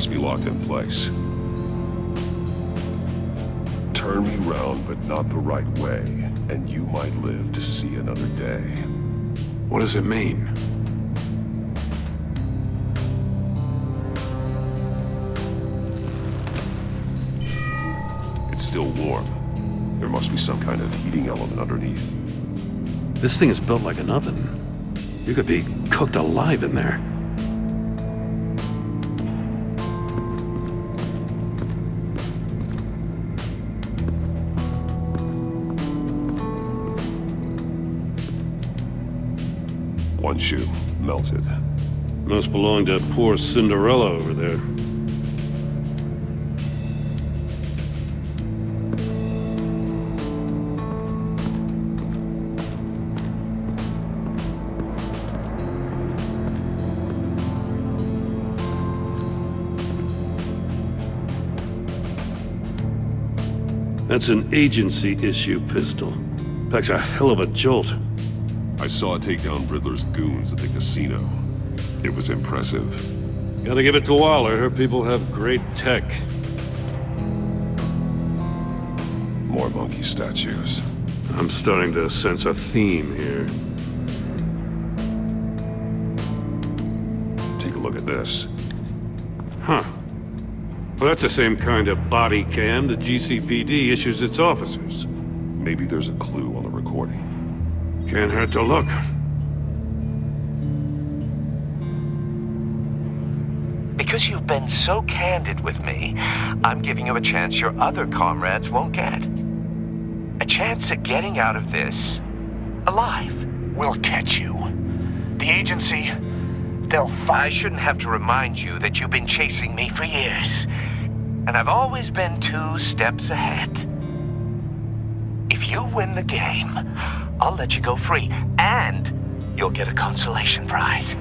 must be locked in place. Turn me round, but not the right way, and you might live to see another day. What does it mean? It's still warm. There must be some kind of heating element underneath. This thing is built like an oven. You could be cooked alive in there. One shoe, melted. Must belong to poor Cinderella over there. That's an agency-issue pistol. Packs a hell of a jolt. I saw it take down Riddler's goons at the casino. It was impressive. Gotta give it to Waller. Her people have great tech. More monkey statues. I'm starting to sense a theme here. Take a look at this. Huh. Well, that's the same kind of body cam the GCPD issues its officers. Maybe there's a clue on the recording. Can't hurt to look. Because you've been so candid with me, I'm giving you a chance your other comrades won't get. A chance at getting out of this alive. We'll catch you. The agency, they'll I shouldn't have to remind you that you've been chasing me for years. And I've always been 2 steps ahead. If you win the game, I'll let you go free, and you'll get a consolation prize.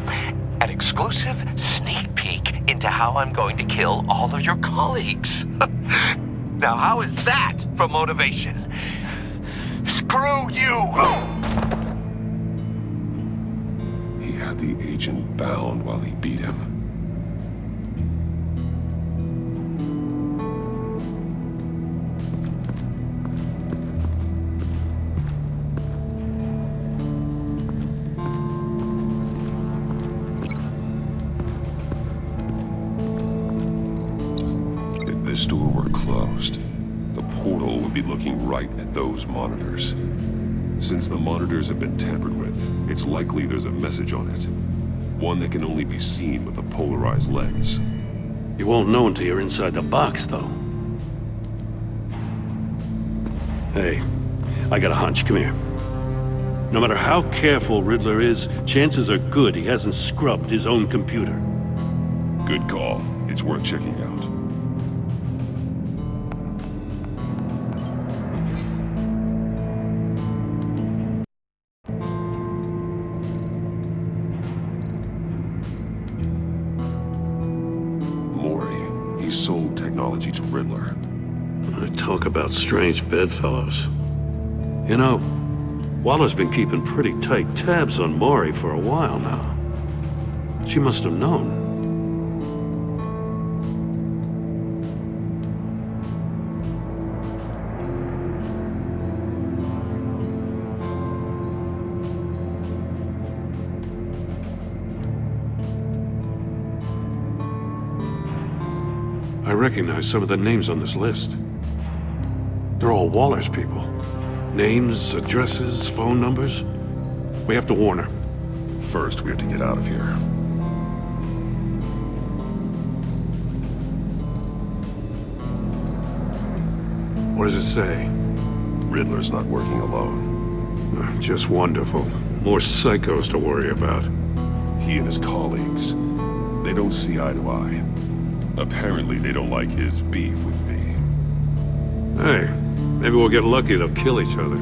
An exclusive sneak peek into how I'm going to kill all of your colleagues. Now, how is that for motivation? screw you! He had the agent bound while he beat him. If this door were closed, the portal would be looking right at those monitors. Since the monitors have been tampered with, it's likely there's a message on it. One that can only be seen with a polarized lens. You won't know until you're inside the box, though. Hey, I got a hunch. Come here. No matter how careful Riddler is, chances are good he hasn't scrubbed his own computer. Good call. It's worth checking out. He sold technology to Riddler. I talk about strange bedfellows. You know, Waller's been keeping pretty tight tabs on Maury for a while now. She must have known. I recognize some of the names on this list. They're all Waller's people. Names, addresses, phone numbers. We have to warn her. First, we have to get out of here. What does it say? Riddler's not working alone. Just wonderful. More psychos to worry about. He and his colleagues, they don't see eye to eye. Apparently, they don't like his beef with me. Hey, maybe we'll get lucky they'll kill each other.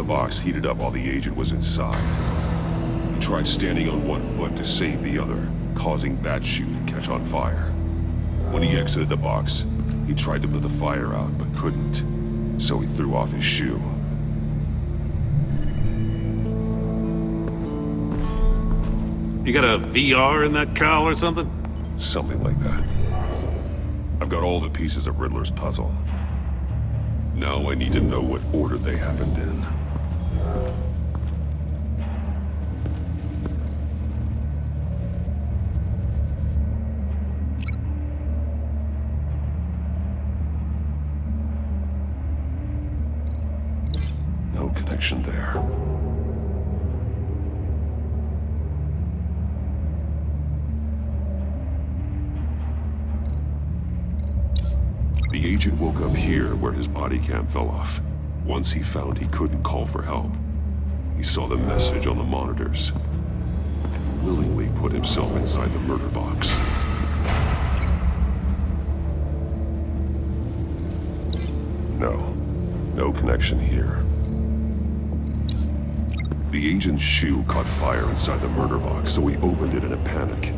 box heated up while the agent was inside. He tried standing on one foot to save the other, causing that shoe to catch on fire. When he exited the box, he tried to put the fire out, but couldn't, so he threw off his shoe. You got a VR in that cowl or something? Something like that. I've got all the pieces of Riddler's puzzle. Now I need to know what order they happened in. No connection there. The agent woke up here where his body cam fell off. Once he found he couldn't call for help, he saw the message on the monitors and willingly put himself inside the murder box. No connection here. The agent's shoe caught fire inside the murder box, so he opened it in a panic.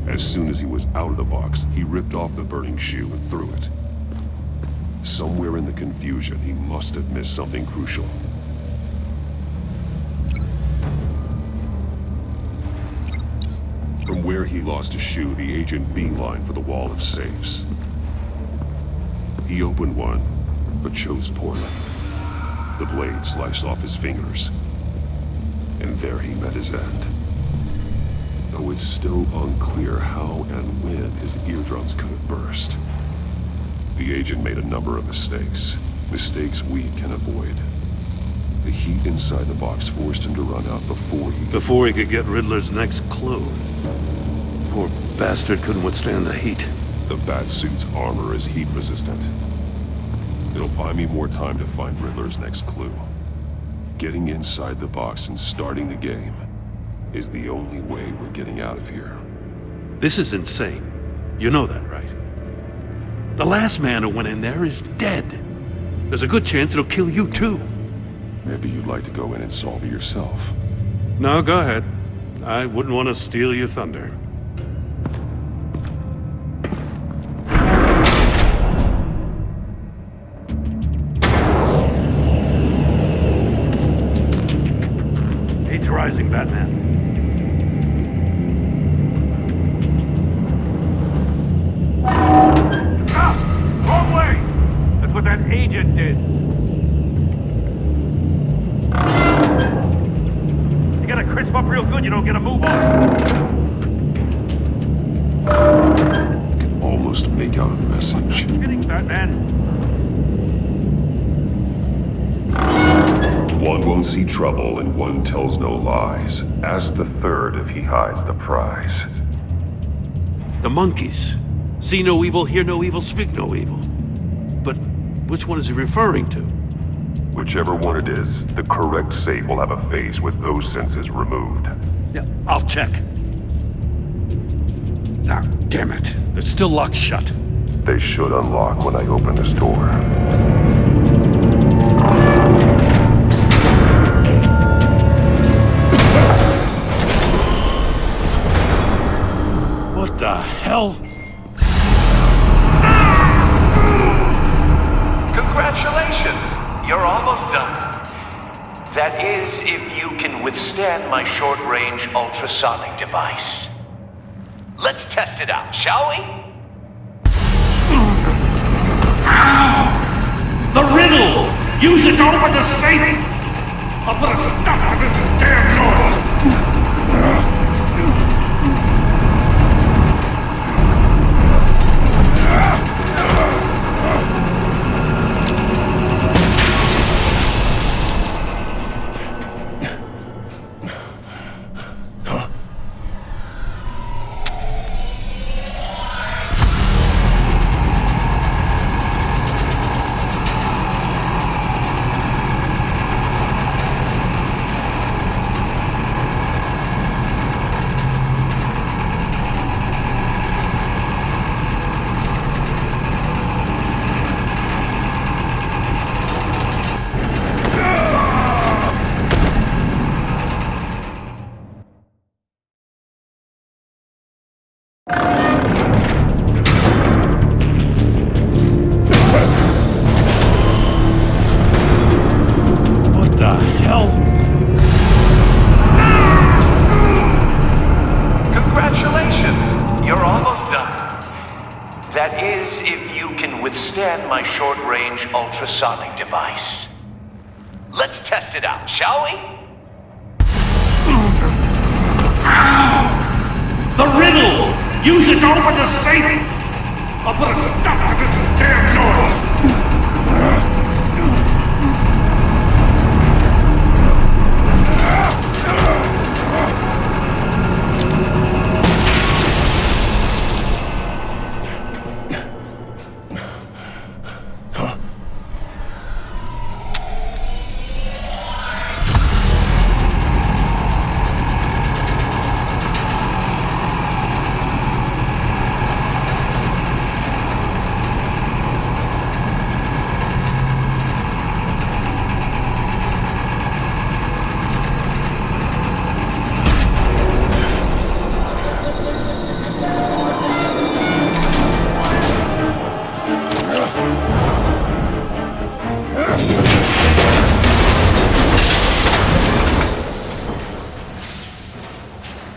As soon as he was out of the box, he ripped off the burning shoe and threw it. Somewhere in the confusion, he must have missed something crucial. From where he lost his shoe, the agent beelined for the wall of safes. He opened one, but chose poorly. The blade sliced off his fingers, and there he met his end. Though it's still unclear how and when his eardrums could have burst. The agent made a number of mistakes we can avoid. The heat inside the box forced him to run out before he could get Riddler's next clue. Poor bastard couldn't withstand the heat. The Batsuit's armor is heat resistant. It'll buy me more time to find Riddler's next clue. Getting inside the box and starting the game is the only way we're getting out of here. This is insane. You know that, right? The last man who went in there is dead. There's a good chance it'll kill you too. Maybe you'd like to go in and solve it yourself. No, go ahead. I wouldn't want to steal your thunder. Age rising, Batman. Wrong way! That's what that agent did. You gotta crisp up real good, you don't get a move on. I can almost make out a message. Kidding, Batman. One won't see trouble and one tells no lies. Ask the third if he hides the prize. The monkeys. See no evil, hear no evil, speak no evil. But which one is he referring to? Whichever one it is, the correct safe will have a face with those senses removed. Yeah, I'll check. Ah, damn it. They're still locked shut. They should unlock when I open this door. What the hell? Congratulations! You're almost done. That is, if you can withstand my short-range ultrasonic device. Let's test it out, shall we? The riddle! Use it to open the safe! I'll put a stop to this damn noise! What the hell? Congratulations! You're almost done. That is, if you can withstand my short-range ultrasonic device. Let's test it out, shall we? The riddle! Use it to open the safe! I'll put a stop to this damn noise!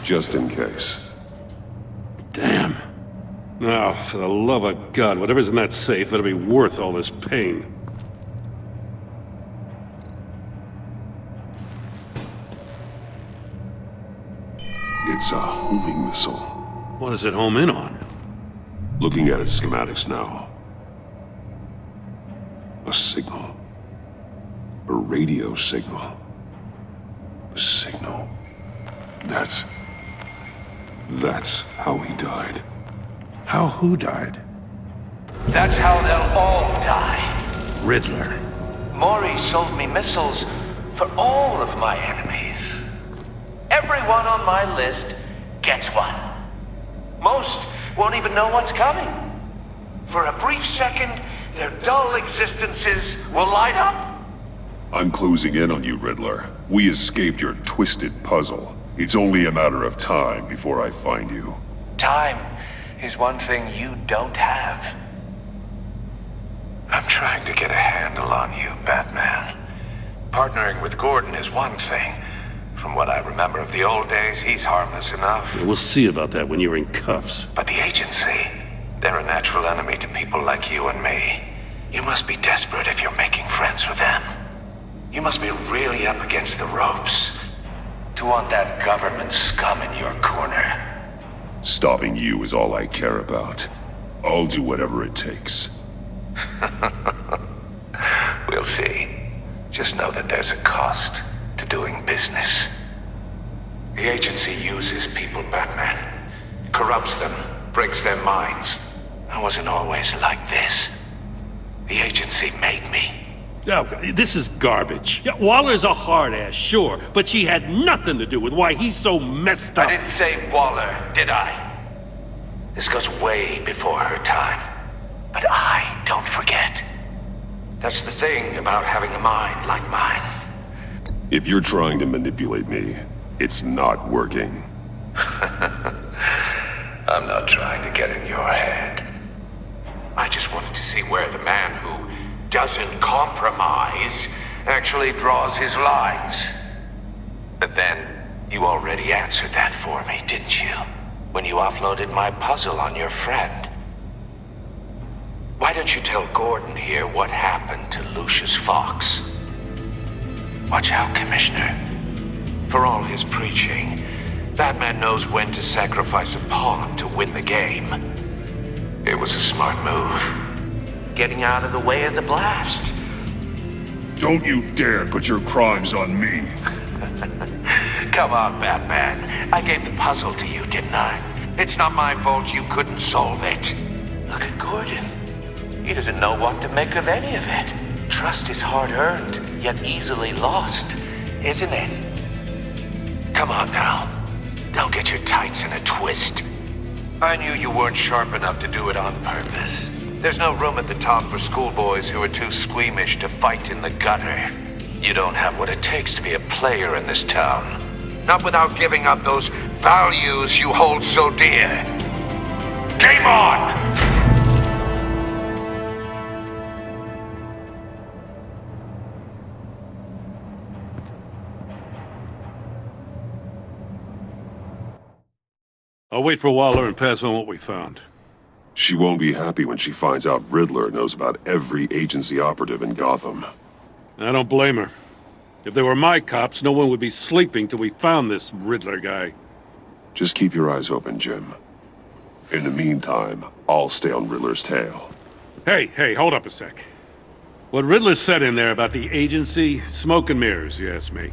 Just in case. Damn. Now, for the love of God, whatever's in that safe better be worth all this pain. It's a homing missile. What does it home in on? Looking at its schematics now. A signal. A radio signal. A signal. That's how he died. How who died? That's how they'll all die. Riddler. Maury sold me missiles for all of my enemies. Everyone on my list gets one. Most won't even know what's coming. For a brief second, their dull existences will light up. I'm closing in on you, Riddler. We escaped your twisted puzzle. It's only a matter of time before I find you. Time is one thing you don't have. I'm trying to get a handle on you, Batman. Partnering with Gordon is one thing. From what I remember of the old days, he's harmless enough. Yeah, we'll see about that when you're in cuffs. But the agency, they're a natural enemy to people like you and me. You must be desperate if you're making friends with them. You must be really up against the ropes to want that government scum in your corner. Stopping you is all I care about. I'll do whatever it takes. We'll see. Just know that there's a cost to doing business. The agency uses people, Batman. Corrupts them, breaks their minds. I wasn't always like this. The agency made me. Okay, this is garbage. Yeah, Waller's a hard ass, sure, but she had nothing to do with why he's so messed up. I didn't say Waller, did I? This goes way before her time. But I don't forget. That's the thing about having a mind like mine. If you're trying to manipulate me, it's not working. I'm not trying to get in your head. I just wanted to see where the man who doesn't compromise actually draws his lines. But then, you already answered that for me, didn't you? When you offloaded my puzzle on your friend. Why don't you tell Gordon here what happened to Lucius Fox? Watch out, Commissioner. For all his preaching, Batman knows when to sacrifice a pawn to win the game. It was a smart move. Getting out of the way of the blast. Don't you dare put your crimes on me. Come on, Batman. I gave the puzzle to you, didn't I? It's not my fault you couldn't solve it. Look at Gordon. He doesn't know what to make of any of it. Trust is hard-earned, yet easily lost, isn't it? Come on now. Don't get your tights in a twist. I knew you weren't sharp enough to do it on purpose. There's no room at the top for schoolboys who are too squeamish to fight in the gutter. You don't have what it takes to be a player in this town. Not without giving up those values you hold so dear. Game on! I'll wait for Waller and pass on what we found. She won't be happy when she finds out Riddler knows about every agency operative in Gotham. I don't blame her. If they were my cops, no one would be sleeping till we found this Riddler guy. Just keep your eyes open, Jim. In the meantime, I'll stay on Riddler's tail. Hey, hold up a sec. What Riddler said in there about the agency, smoke and mirrors, you ask me.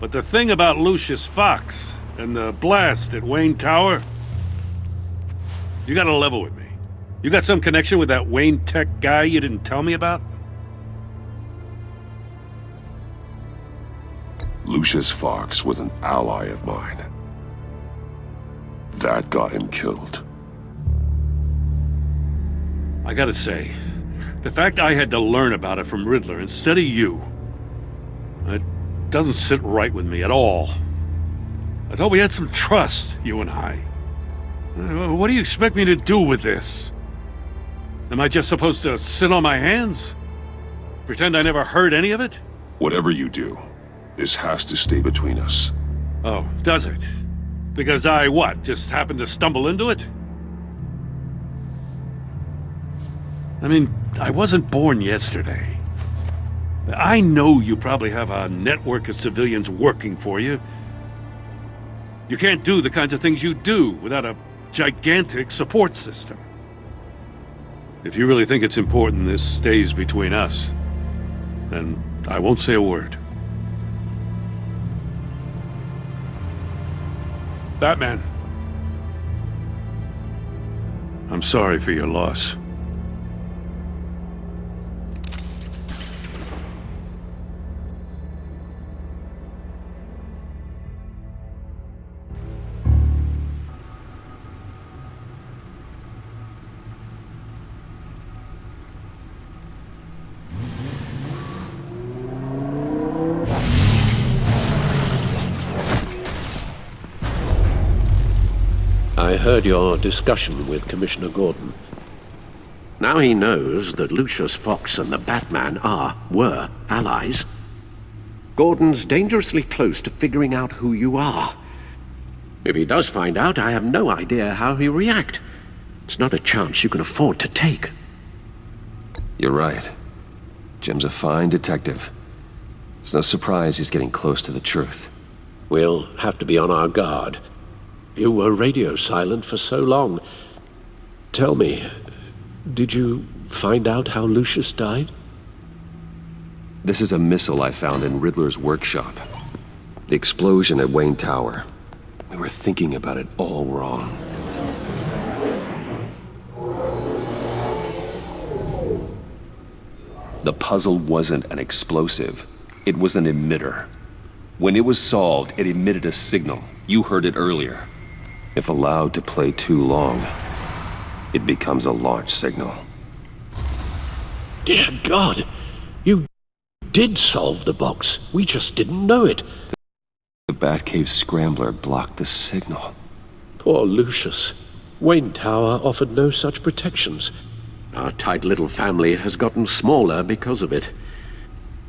But the thing about Lucius Fox and the blast at Wayne Tower, you gotta level with me. You got some connection with that Wayne Tech guy you didn't tell me about? Lucius Fox was an ally of mine. That got him killed. I gotta say, the fact I had to learn about it from Riddler instead of you, it doesn't sit right with me at all. I thought we had some trust, you and I. What do you expect me to do with this? Am I just supposed to sit on my hands? Pretend I never heard any of it? Whatever you do, this has to stay between us. Oh, does it? Because I, what, just happened to stumble into it? I mean, I wasn't born yesterday. I know you probably have a network of civilians working for you. You can't do the kinds of things you do without a gigantic support system. If you really think it's important this stays between us, then I won't say a word. Batman. I'm sorry for your loss. I heard your discussion with Commissioner Gordon. Now he knows that Lucius Fox and the Batman were allies. Gordon's dangerously close to figuring out who you are. If he does find out, I have no idea how he'll react. It's not a chance you can afford to take. You're right. Jim's a fine detective. It's no surprise he's getting close to the truth. We'll have to be on our guard. You were radio silent for so long. Tell me, did you find out how Lucius died? This is a missile I found in Riddler's workshop. The explosion at Wayne Tower. We were thinking about it all wrong. The puzzle wasn't an explosive. It was an emitter. When it was solved, it emitted a signal. You heard it earlier. If allowed to play too long, it becomes a launch signal. Dear God, you did solve the box. We just didn't know it. The Batcave scrambler blocked the signal. Poor Lucius. Wayne Tower offered no such protections. Our tight little family has gotten smaller because of it.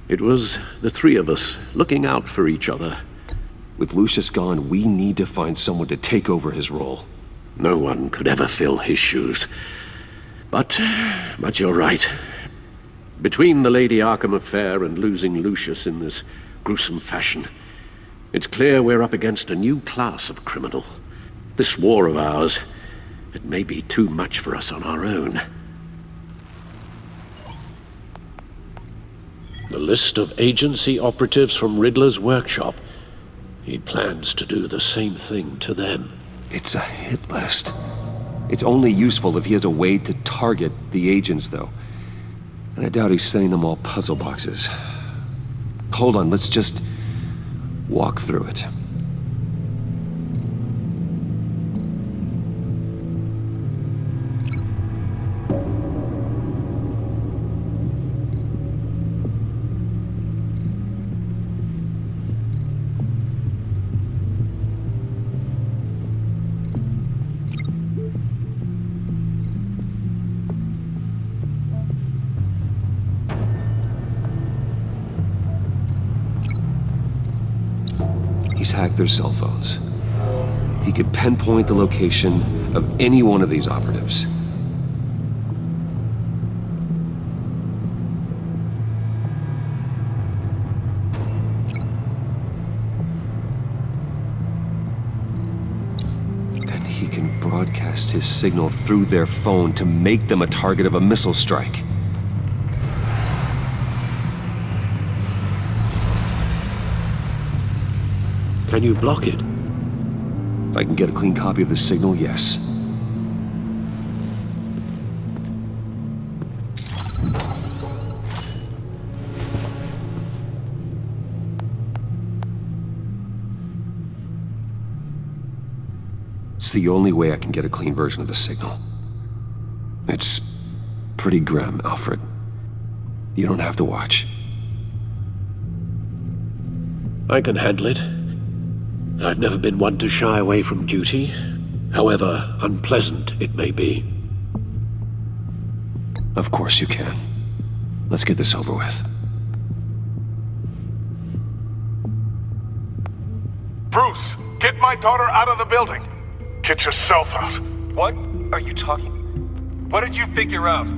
It was the three of us looking out for each other. With Lucius gone, we need to find someone to take over his role. No one could ever fill his shoes. But you're right. Between the Lady Arkham affair and losing Lucius in this gruesome fashion, it's clear we're up against a new class of criminal. This war of ours, it may be too much for us on our own. The list of agency operatives from Riddler's workshop. He plans to do the same thing to them. It's a hit list. It's only useful if he has a way to target the agents, though. And I doubt he's sending them all puzzle boxes. Hold on, let's just walk through it. He's hacked their cell phones. He could pinpoint the location of any one of these operatives. And he can broadcast his signal through their phone to make them a target of a missile strike. Can you block it? If I can get a clean copy of the signal, yes. It's the only way I can get a clean version of the signal. It's pretty grim, Alfred. You don't have to watch. I can handle it. I've never been one to shy away from duty, however unpleasant it may be. Of course you can. Let's get this over with. Bruce, get my daughter out of the building. Get yourself out. What are you talking? What did you figure out?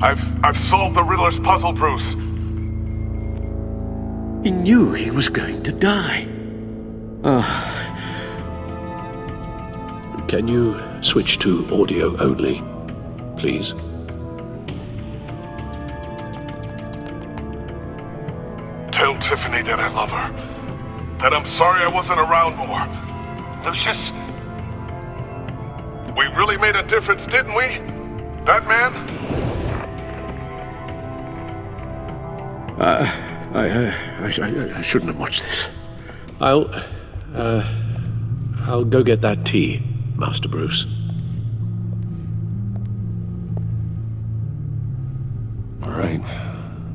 I've solved the Riddler's puzzle, Bruce. He knew he was going to die. Can you switch to audio only, please? Tell Tiffany that I love her. That I'm sorry I wasn't around more. Lucius? We really made a difference, didn't we? Batman? I shouldn't have watched this. I'll go get that tea, Master Bruce. All right.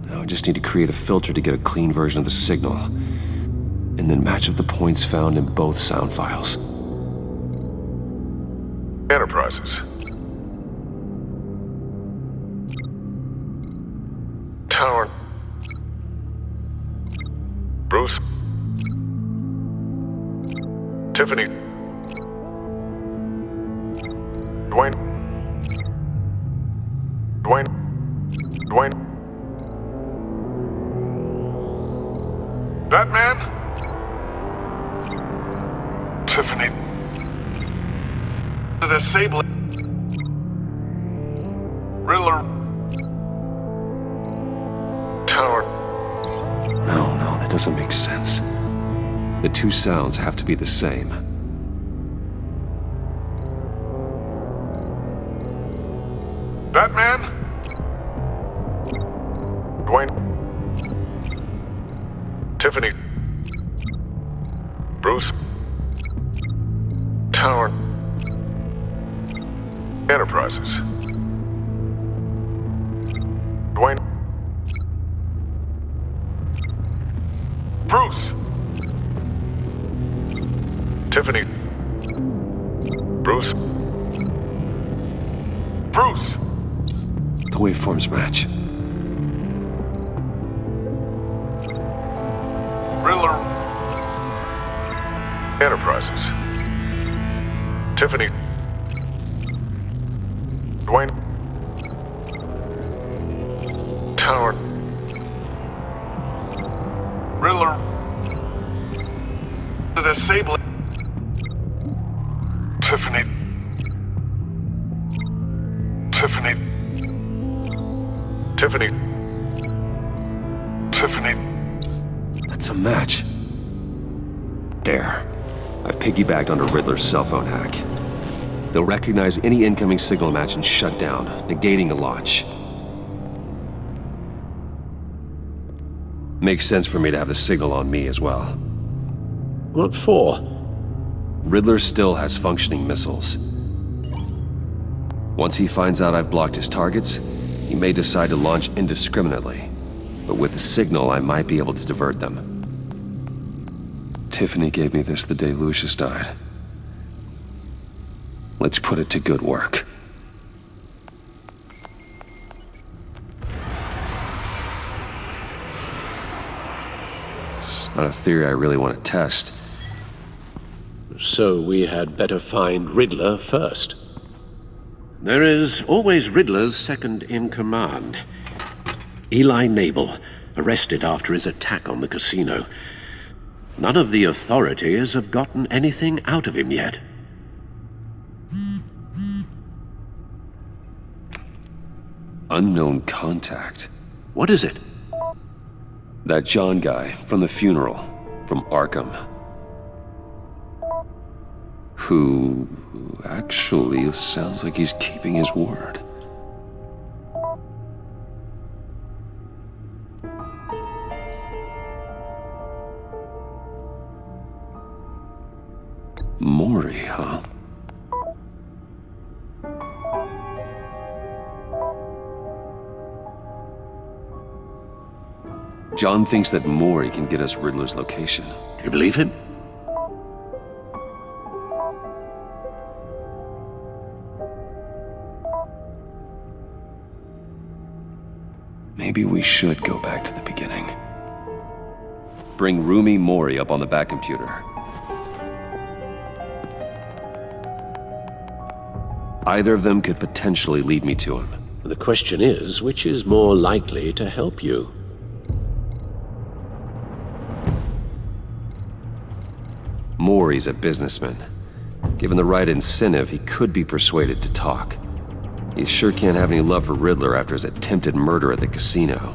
Now I just need to create a filter to get a clean version of the signal, and then match up the points found in both sound files. Enterprises. Tower. Bruce. Tiffany. Dwayne. Batman? Tiffany. The disabling. Riddler. Tower. No, that doesn't make sense. The two sounds have to be the same. Batman? Dwayne? Tiffany? Bruce? Tower? Enterprises? Dwayne? Bruce? Tiffany? Bruce? Bruce? The waveforms match. Riddler. Enterprises. Tiffany. Dwayne. Tower. Riddler. The disabling. Tiffany. That's a match. There. I've piggybacked onto Riddler's cell phone hack. They'll recognize any incoming signal match and shut down, negating a launch. Makes sense for me to have the signal on me as well. What for? Riddler still has functioning missiles. Once he finds out I've blocked his targets, he may decide to launch indiscriminately. But with the signal, I might be able to divert them. Tiffany gave me this the day Lucius died. Let's put it to good work. It's not a theory I really want to test, So we had better find Riddler first. There is always Riddler's second-in-command. Eli Nabel, arrested after his attack on the casino. None of the authorities have gotten anything out of him yet. Unknown contact. What is it? That John guy from the funeral, from Arkham. Who actually sounds like he's keeping his word. Maury, huh? John thinks that Maury can get us Riddler's location. Do you believe him? Maybe we should go back to the beginning. Bring Rumi Mori up on the back computer. Either of them could potentially lead me to him. The question is, which is more likely to help you? Maury's a businessman. Given the right incentive, he could be persuaded to talk. He sure can't have any love for Riddler after his attempted murder at the casino.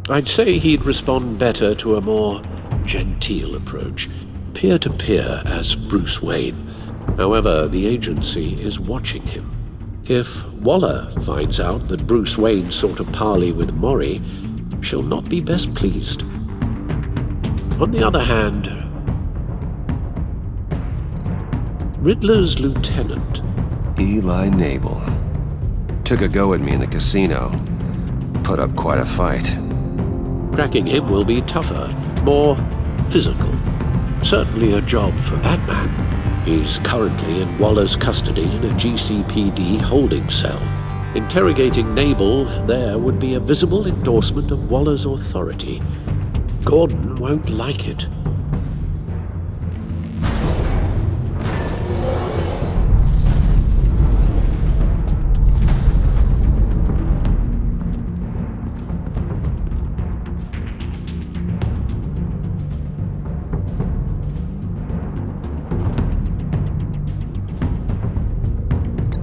I'd say he'd respond better to a more genteel approach, peer-to-peer as Bruce Wayne. However, the agency is watching him. If Waller finds out that Bruce Wayne sought a parley with Mori, she'll not be best pleased. On the other hand, Riddler's lieutenant, Eli Nabel, took a go at me in the casino. Put up quite a fight. cracking him will be tougher, more physical. Certainly a job for Batman. He's currently in Waller's custody in a GCPD holding cell. Interrogating Nabel there would be a visible endorsement of Waller's authority. Gordon won't like it.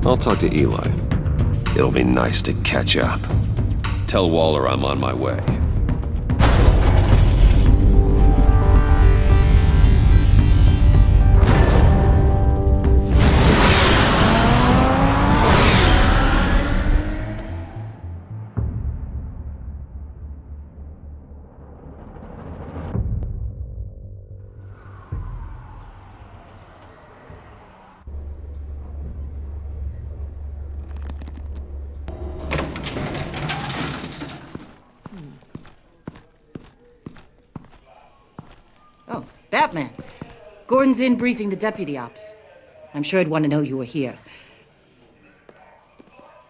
I'll talk to Eli. It'll be nice to catch up. Tell Waller I'm on my way. Oh, Batman. Gordon's in briefing the deputy ops. I'm sure I'd want to know you were here.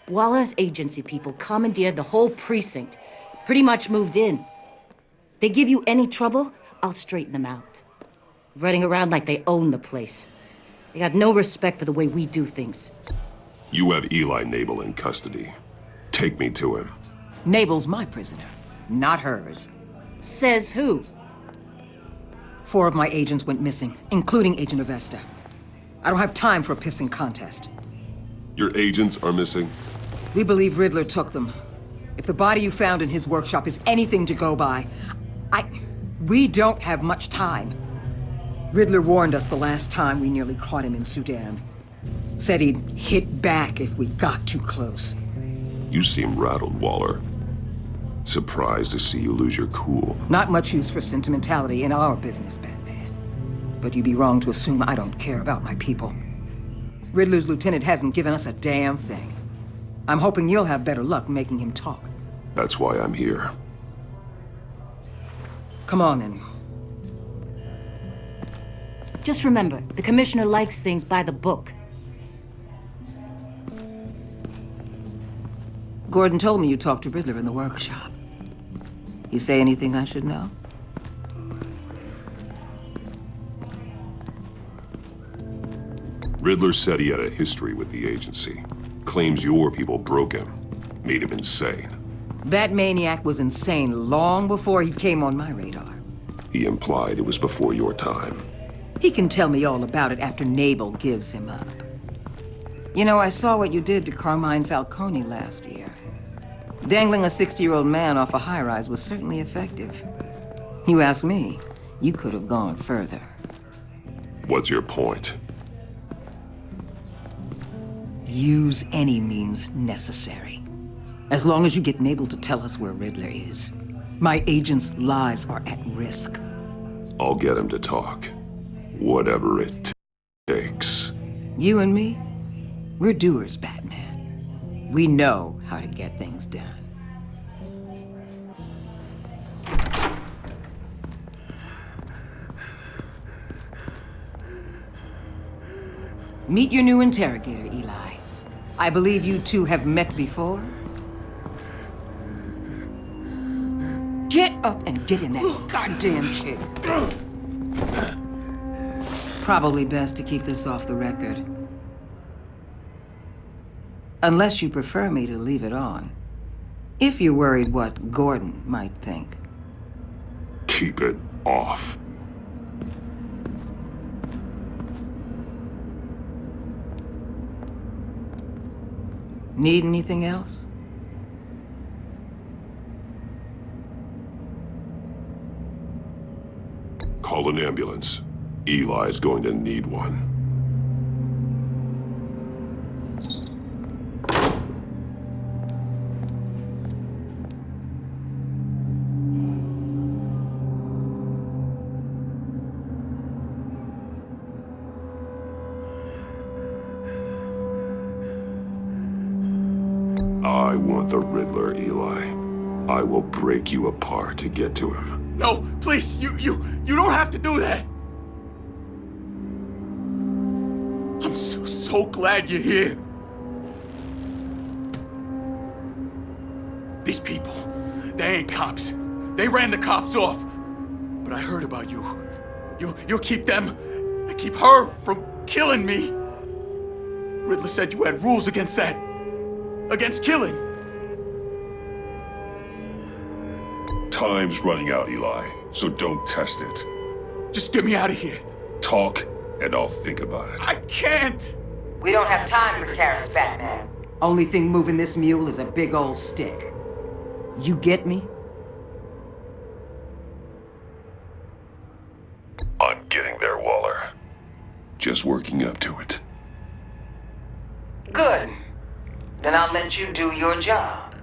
Waller's agency people commandeered the whole precinct. Pretty much moved in. They give you any trouble, I'll straighten them out. Running around like they own the place. They got no respect for the way we do things. You have Eli Nabel in custody. Take me to him. Nabel's my prisoner, not hers. Says who? 4 of my agents went missing, including Agent Avesta. I don't have time for a pissing contest. Your agents are missing? We believe Riddler took them. If the body you found in his workshop is anything to go by, we don't have much time. Riddler warned us the last time we nearly caught him in Sudan. Said he'd hit back if we got too close. You seem rattled, Waller. Surprised to see you lose your cool. Not much use for sentimentality in our business, Batman. But you'd be wrong to assume I don't care about my people. Riddler's lieutenant hasn't given us a damn thing. I'm hoping you'll have better luck making him talk. That's why I'm here. Come on, then. Just remember, the commissioner likes things by the book. Gordon told me you talked to Riddler in the workshop. You say anything I should know? Riddler said he had a history with the agency. Claims your people broke him, made him insane. That maniac was insane long before he came on my radar. He implied it was before your time. He can tell me all about it after Nabel gives him up. You know, I saw what you did to Carmine Falcone last year. Dangling a 60-year-old man off a high-rise was certainly effective. You ask me, you could have gone further. What's your point? Use any means necessary. As long as you get Nabel to tell us where Riddler is. My agents' lives are at risk. I'll get him to talk. Whatever it takes. You and me, we're doers, Batman. We know how to get things done. Meet your new interrogator, Eli. I believe you two have met before. Get up and get in that goddamn chair. Probably best to keep this off the record. Unless you prefer me to leave it on. If you're worried what Gordon might think. Keep it off. Need anything else? Call an ambulance. Eli's going to need one. I want the Riddler, Eli. I will break you apart to get to him. No, please, you don't have to do that. I'm so glad you're here. These people, they ain't cops. They ran the cops off. But I heard about you. You'll keep them, keep her from killing me. Riddler said you had rules against that. Against killing. Time's running out, Eli, so don't test it. Just get me out of here. Talk, and I'll think about it. I can't! We don't have time for carrots, Batman. Only thing moving this mule is a big old stick. You get me? I'm getting there, Waller. Just working up to it. Good. Then I'll let you do your job.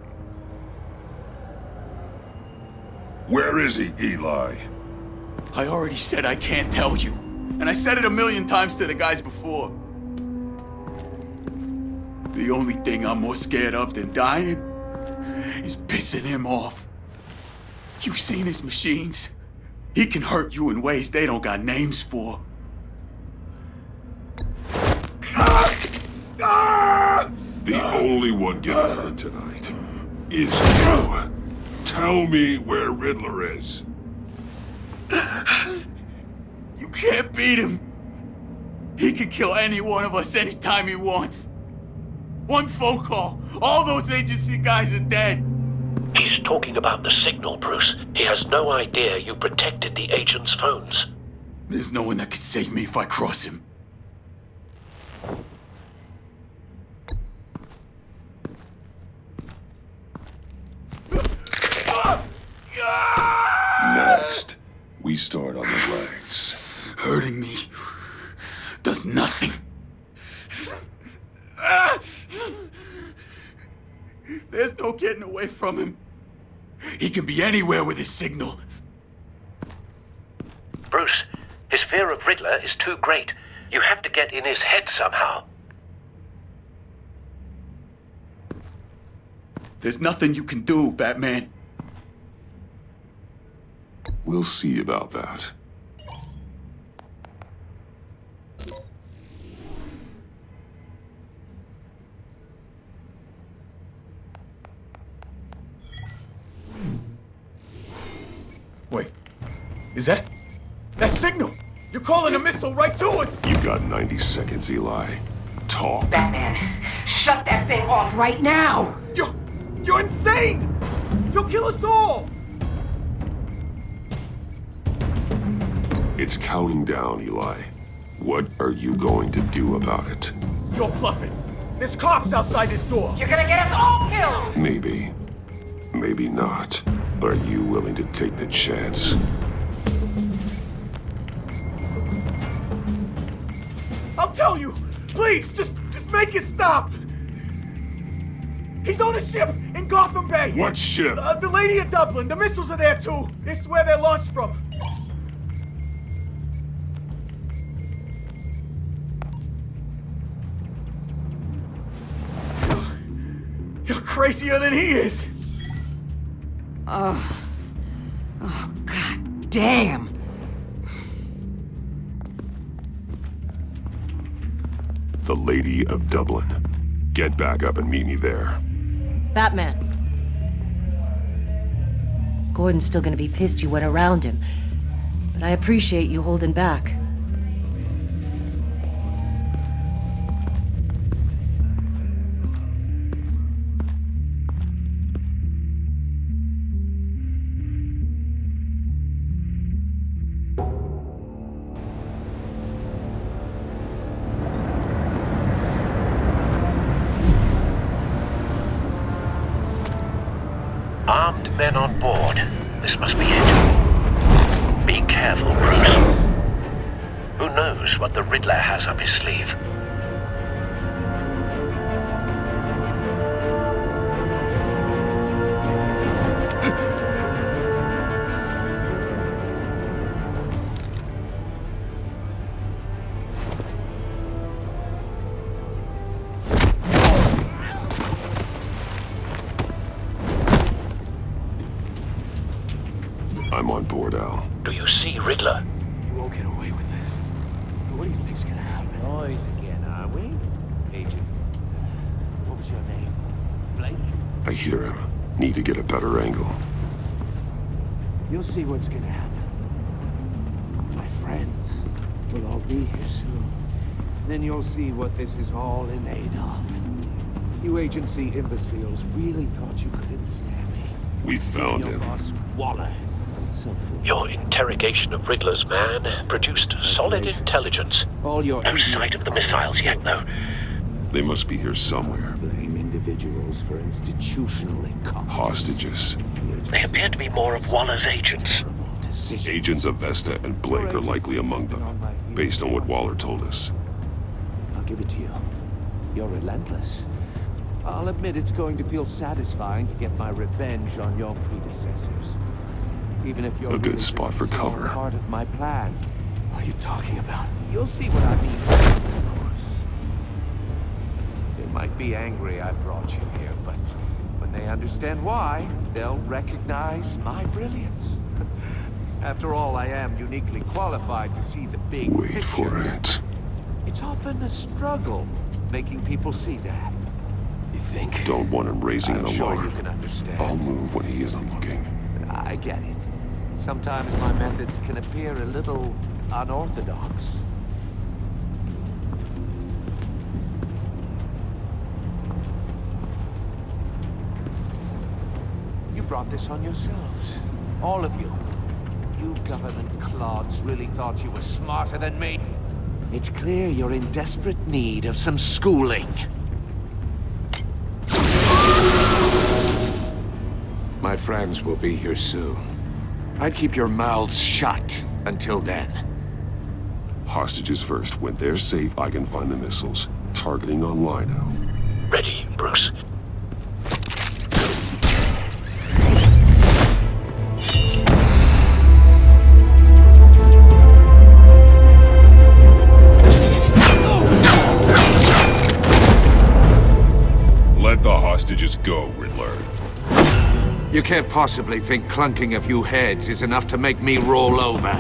Where is he, Eli? I already said I can't tell you. And I said it 1,000,000 times to the guys before. The only thing I'm more scared of than dying is pissing him off. You've seen his machines. He can hurt you in ways they don't got names for. The only one getting hurt tonight is you. Tell me where Riddler is. You can't beat him. He can kill any one of us anytime he wants. One phone call, all those agency guys are dead. He's talking about the signal, Bruce. He has no idea you protected the agent's phones. There's no one that can save me if I cross him. Next, we start on the legs. Hurting me does nothing. There's no getting away from him. He can be anywhere with his signal. Bruce, his fear of Riddler is too great. You have to get in his head somehow. There's nothing you can do, Batman. We'll see about that. Wait, is that signal? You're calling a missile right to us! You got 90 seconds, Eli. Talk. Batman, shut that thing off right now! You're insane! You'll kill us all! It's counting down, Eli. What are you going to do about it? You're bluffing. There's cops outside this door. You're gonna get us all killed! Maybe. Maybe not. Are you willing to take the chance? I'll tell you! Please, just make it stop! He's on a ship in Gotham Bay! What ship? The Lady of Dublin. The missiles are there too. This is where they're launched from. You're crazier than he is! Oh, god damn! The Lady of Dublin. Get back up and meet me there. Batman. Gordon's still gonna be pissed you went around him, but I appreciate you holding back. Armed men on board. This must be it. Be careful, Bruce. Who knows what the Riddler has up his sleeve? I'm on board, Al. Do you see Riddler? You won't get away with this. What do you think's gonna happen? Noise again, are we? Agent. What was your name? Blake? I hear him. Need to get a better angle. You'll see what's gonna happen. My friends will all be here soon. Then you'll see what this is all in aid of. You agency imbeciles really thought you could ensnare me. We found Your him. boss, Waller. So foolish. Your interrogation of Riddler's man produced solid intelligence. All your No sight of the missiles yet, though. They must be here somewhere. blame individuals for institutional incompetence. Hostages. They appear to be more of Waller's agents. Agents of Vesta and Blake are likely among them, based on what Waller told us. I'll give it to you. You're relentless. I'll admit it's going to feel satisfying to get my revenge on your predecessors. Even if you're A good spot for cover. part of my plan. What are you talking about? You'll see what I mean soon, of course. They might be angry I brought you here, but when they understand why, they'll recognize my brilliance. After all, I am uniquely qualified to see the big Wait picture. for it. It's often a struggle making people see that. You think? Don't want him raising an I'm sure alarm. you can understand. I'll move when he isn't looking. I get it. Sometimes my methods can appear a little unorthodox. You brought this on yourselves. All of you. You government clods really thought you were smarter than me. It's clear you're in desperate need of some schooling. My friends will be here soon. I'd keep your mouths shut until then. Hostages first. When they're safe, I can find the missiles. Targeting online now. Ready, Bruce. Let the hostages go, Riddler. You can't possibly think clunking a few heads is enough to make me roll over.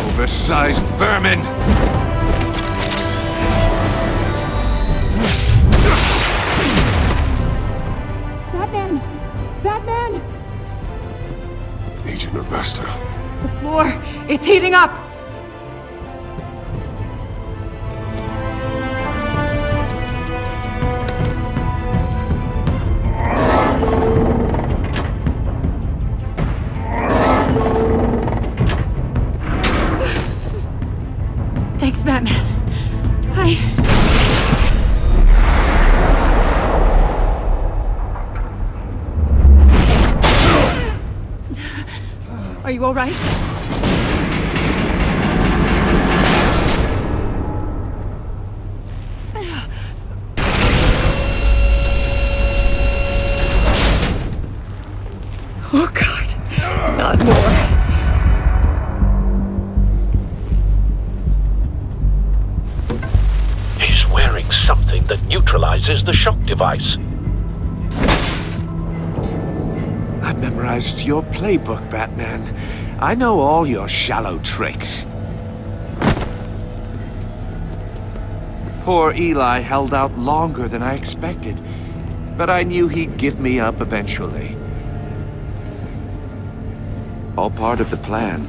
Oversized vermin! It's heating up! Thanks, Batman. Are you all right? Oh, God. Not more. He's wearing something that neutralizes the shock device. I've memorized your playbook, Batman. I know all your shallow tricks. Poor Eli held out longer than I expected, but I knew he'd give me up eventually. All part of the plan.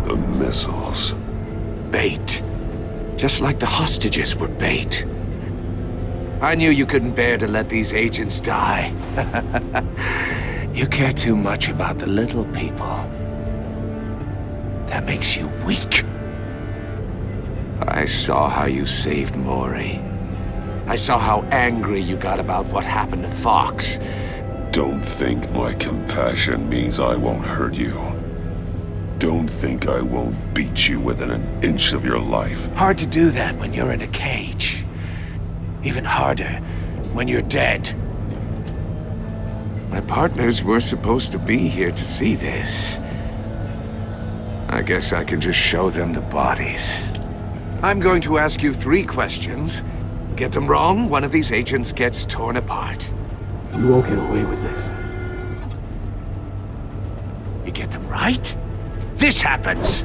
The missiles. Bait. Just like the hostages were bait. I knew you couldn't bear to let these agents die. You care too much about the little people. That makes you weak. I saw how you saved Maury. I saw how angry you got about what happened to Fox. Don't think my compassion means I won't hurt you. Don't think I won't beat you within an inch of your life. Hard to do that when you're in a cage. Even harder when you're dead. My partners were supposed to be here to see this. I guess I can just show them the bodies. I'm going to ask you 3 questions. Get them wrong, one of these agents gets torn apart. You won't get away with this. You get them right, this happens!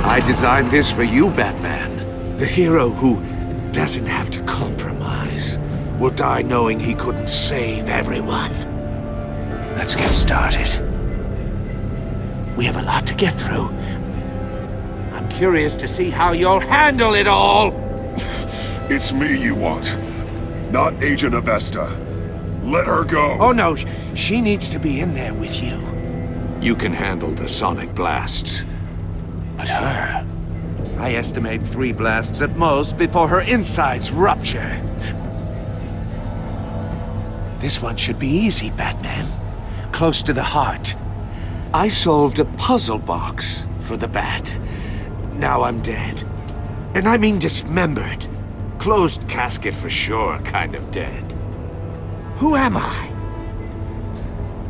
I designed this for you, Batman. The hero who doesn't have to compromise will die knowing he couldn't save everyone. Let's get started. We have a lot to get through. I'm curious to see how you'll handle it all! It's me you want, not Agent Avesta. Let her go! Oh no, she needs to be in there with you. You can handle the sonic blasts. But her... I estimate 3 blasts at most before her insides rupture. This one should be easy, Batman. Close to the heart. I solved a puzzle box for the Bat. Now I'm dead. And I mean dismembered. Closed casket for sure, kind of dead. Who am I?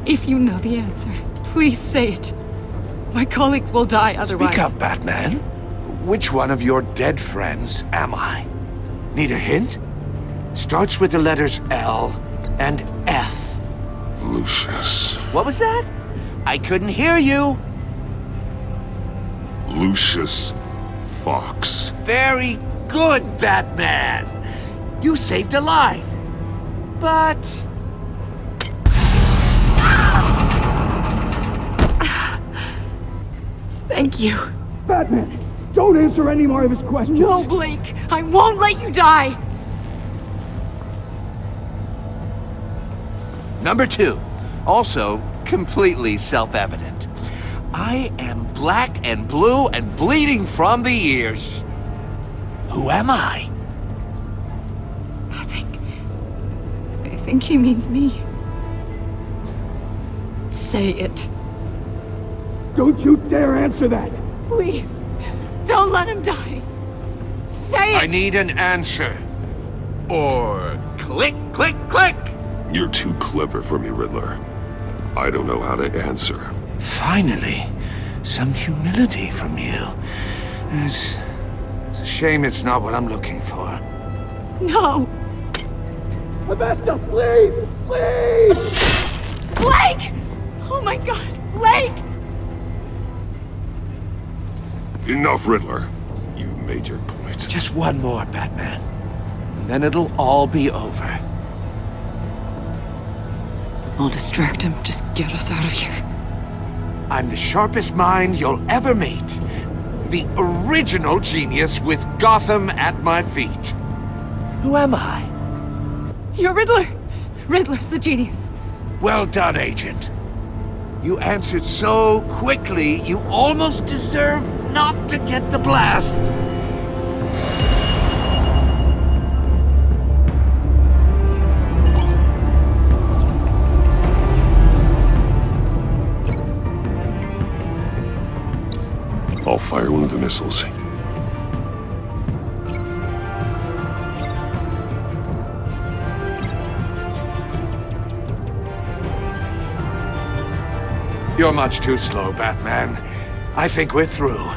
If you know the answer, please say it. My colleagues will die otherwise. Speak up, Batman. Which one of your dead friends am I? Need a hint? Starts with the letters L and F. Lucius. What was that? I couldn't hear you. Lucius Fox. Very good, Batman. You saved a life. But... Thank you. Batman, don't answer any more of his questions. No, Blake. I won't let you die. Number 2. Also, completely self-evident. I am black and blue and bleeding from the ears. Who am I? I think he means me. Say it. Don't you dare answer that! Please, don't let him die. Say it! I need an answer. Or click, click, click! You're too clever for me, Riddler. I don't know how to answer. Finally, some humility from you. It's a shame it's not what I'm looking for. No! Avesta, please! Please! Blake! Oh my God, Blake! Enough, Riddler. You made your point. Just one more, Batman. And Then it'll all be over. I'll distract him. Just get us out of here. I'm the sharpest mind you'll ever meet. The original genius with Gotham at my feet. Who am I? You're Riddler! Riddler's the genius. Well done, Agent. You answered so quickly, you almost deserve not to get the blast. I'll fire one of the missiles. You're much too slow, Batman. I think we're through.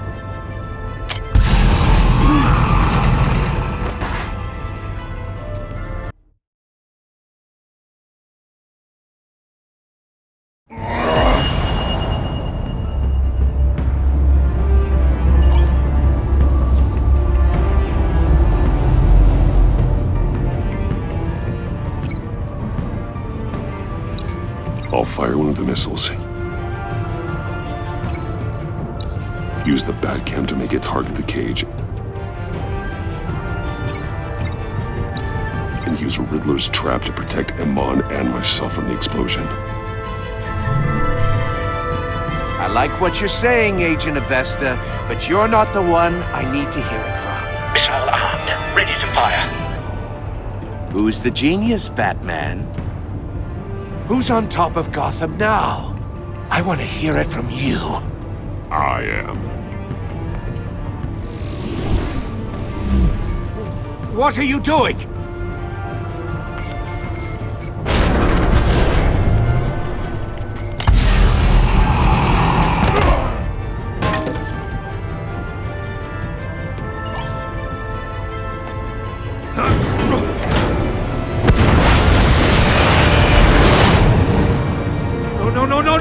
I'll fire one of the missiles. Use the Batcam to make it target the cage. And use Riddler's trap to protect Iman and myself from the explosion. I like what you're saying, Agent Avesta, but you're not the one I need to hear it from. Missile armed, ready to fire. Who's the genius, Batman? Who's on top of Gotham now? I want to hear it from you. I am. What are you doing?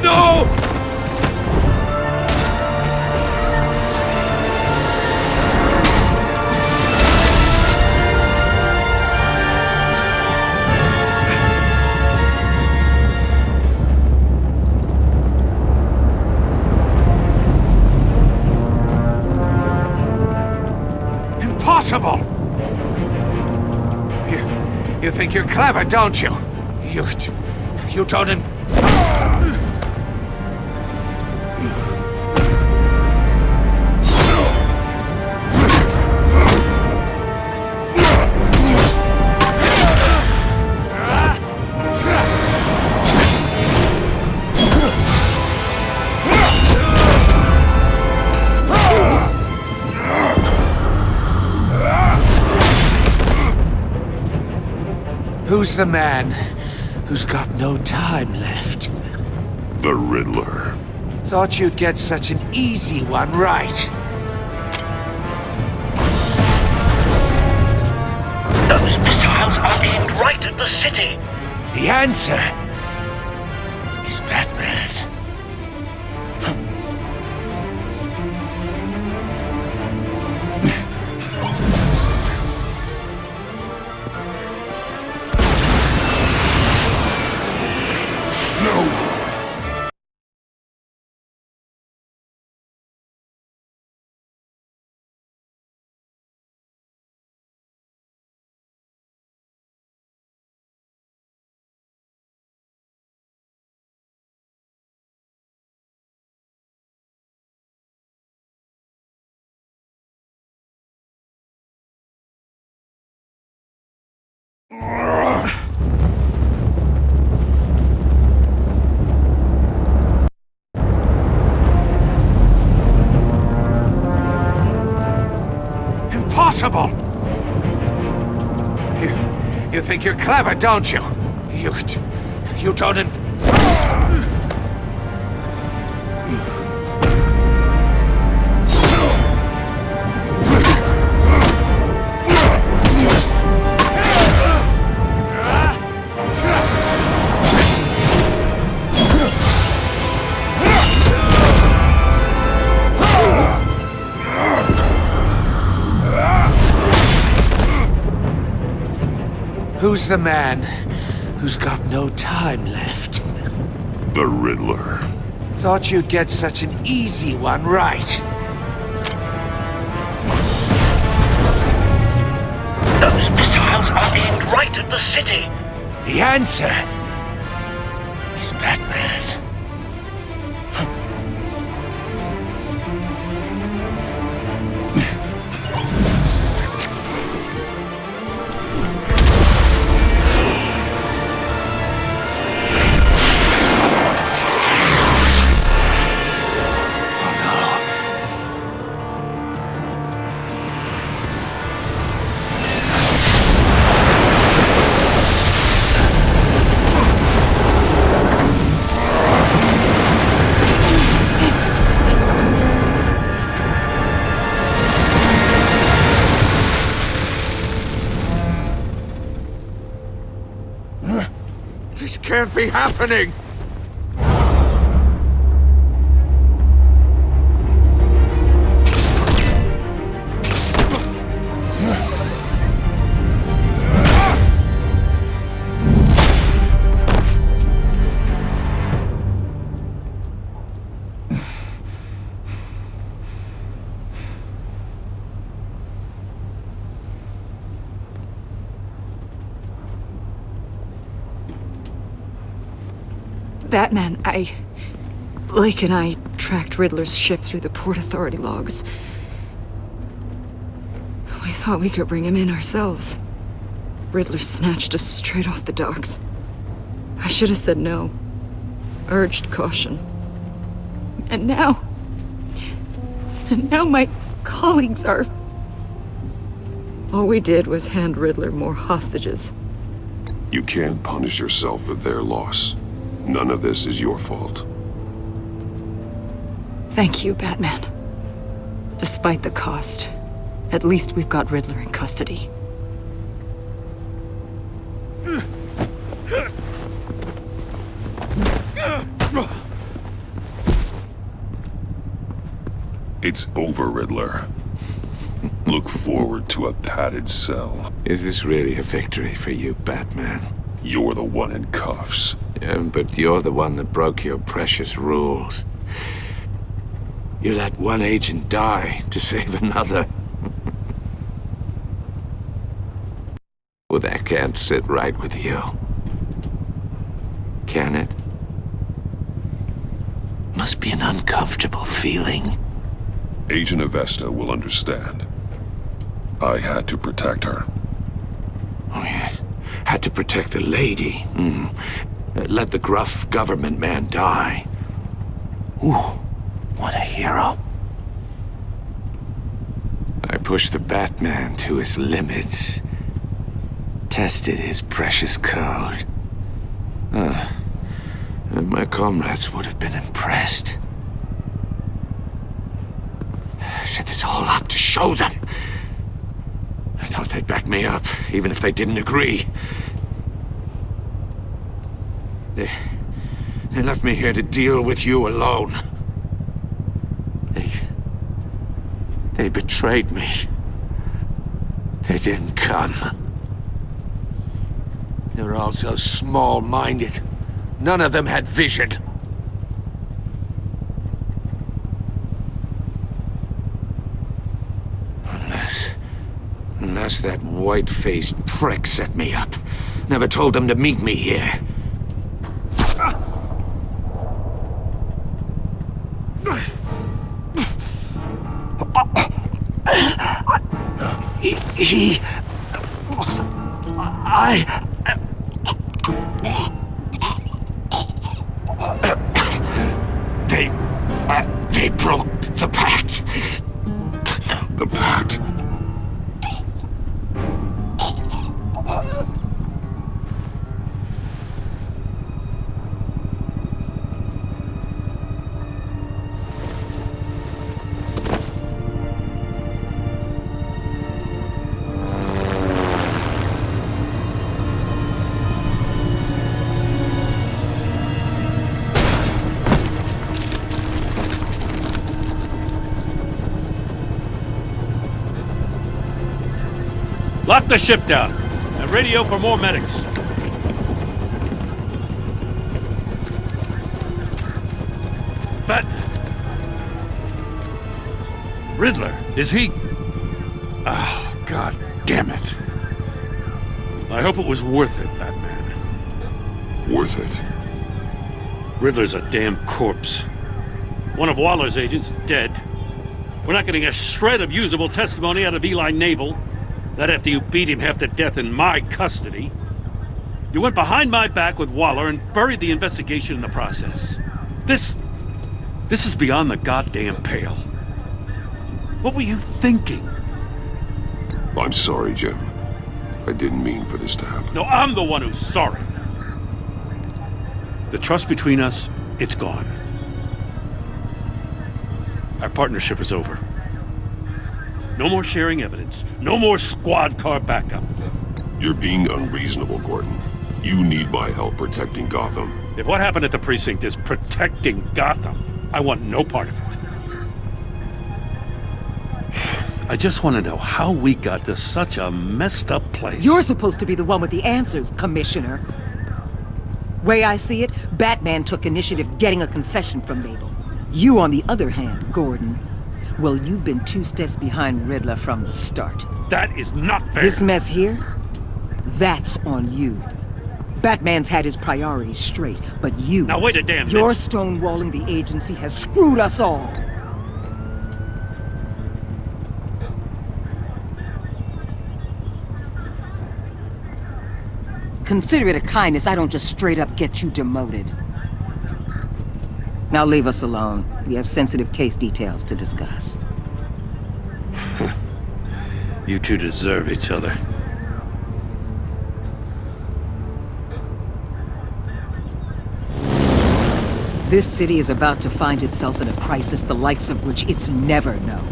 No! Impossible! You think you're clever, don't you? You don't... Who's the man who's got no time left? The Riddler. Thought you'd get such an easy one right. Those missiles are aimed right at the city. The answer is Batman. Impossible! You think you're clever, don't you? You don't... Who's the man who's got no time left? The Riddler. Thought you'd get such an easy one right. Those missiles are aimed right at the city. The answer is Batman. This can't be happening! Batman, Blake and I tracked Riddler's ship through the Port Authority logs. We thought we could bring him in ourselves. Riddler snatched us straight off the docks. I should have said no. Urged caution. And now my colleagues are... All we did was hand Riddler more hostages. You can't punish yourself for their loss. None of this is your fault. Thank you, Batman. Despite the cost, at least we've got Riddler in custody. It's over, Riddler. Look forward to a padded cell. Is this really a victory for you, Batman? You're the one in cuffs. Yeah, but you're the one that broke your precious rules. You let one agent die to save another. Well, that can't sit right with you. Can it? Must be an uncomfortable feeling. Agent Avesta will understand. I had to protect her. Oh, yes. Had to protect the lady. Let the gruff government man die. Ooh, what a hero. I pushed the Batman to his limits. Tested his precious code. And my comrades would have been impressed. I set this all up to show them. I thought they'd back me up, even if they didn't agree. They left me here to deal with you alone. They betrayed me. They didn't come. They were all so small-minded. None of them had vision. Unless that white-faced prick set me up. Never told them to meet me here. They broke the pact. The pact? Lock the ship down. And Radio for more medics. Riddler, is he... Oh, God damn it. I hope it was worth it, Batman. Worth it? Riddler's a damn corpse. One of Waller's agents is dead. We're not getting a shred of usable testimony out of Eli Nabel. That after you beat him half to death in my custody. You went behind my back with Waller and buried the investigation in the process. This is beyond the goddamn pale. What were you thinking? I'm sorry, Jim. I didn't mean for this to happen. No, I'm the one who's sorry. The trust between us, it's gone. Our partnership is over. No more sharing evidence. No more squad car backup. You're being unreasonable, Gordon. You need my help protecting Gotham. If what happened at the precinct is protecting Gotham, I want no part of it. I just want to know how we got to such a messed up place. You're supposed to be the one with the answers, Commissioner. Way I see it, Batman took initiative getting a confession from Mabel. You, on the other hand, Gordon, well, you've been 2 steps behind Riddler from the start. That is not fair. This mess here, that's on you. Batman's had his priorities straight, but you... Now wait a damn minute. Your stonewalling the agency has screwed us all. Consider it a kindness I don't just straight up get you demoted. Now leave us alone. We have sensitive case details to discuss. You two deserve each other. This city is about to find itself in a crisis the likes of which it's never known.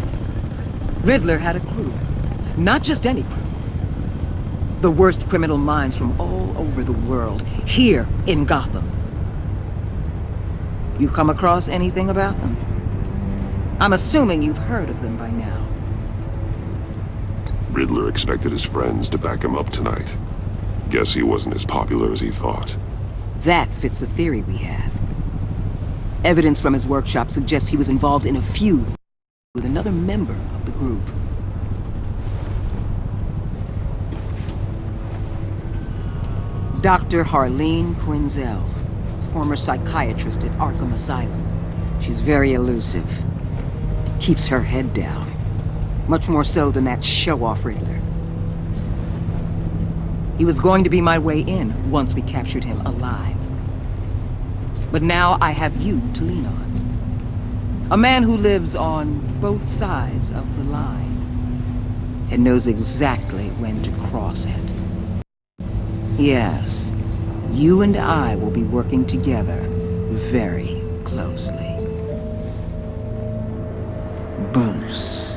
Riddler had a crew. Not just any crew. The worst criminal minds from all over the world, here in Gotham. You come across anything about them? I'm assuming you've heard of them by now. Riddler expected his friends to back him up tonight. Guess he wasn't as popular as he thought. That fits a theory we have. Evidence from his workshop suggests he was involved in a feud with another member of the group. Dr. Harleen Quinzel, former psychiatrist at Arkham Asylum. She's very elusive. Keeps her head down. Much more so than that show-off Riddler. He was going to be my way in once we captured him alive. But now I have you to lean on. A man who lives on both sides of the line and knows exactly when to cross it. Yes, you and I will be working together very closely. Bruce.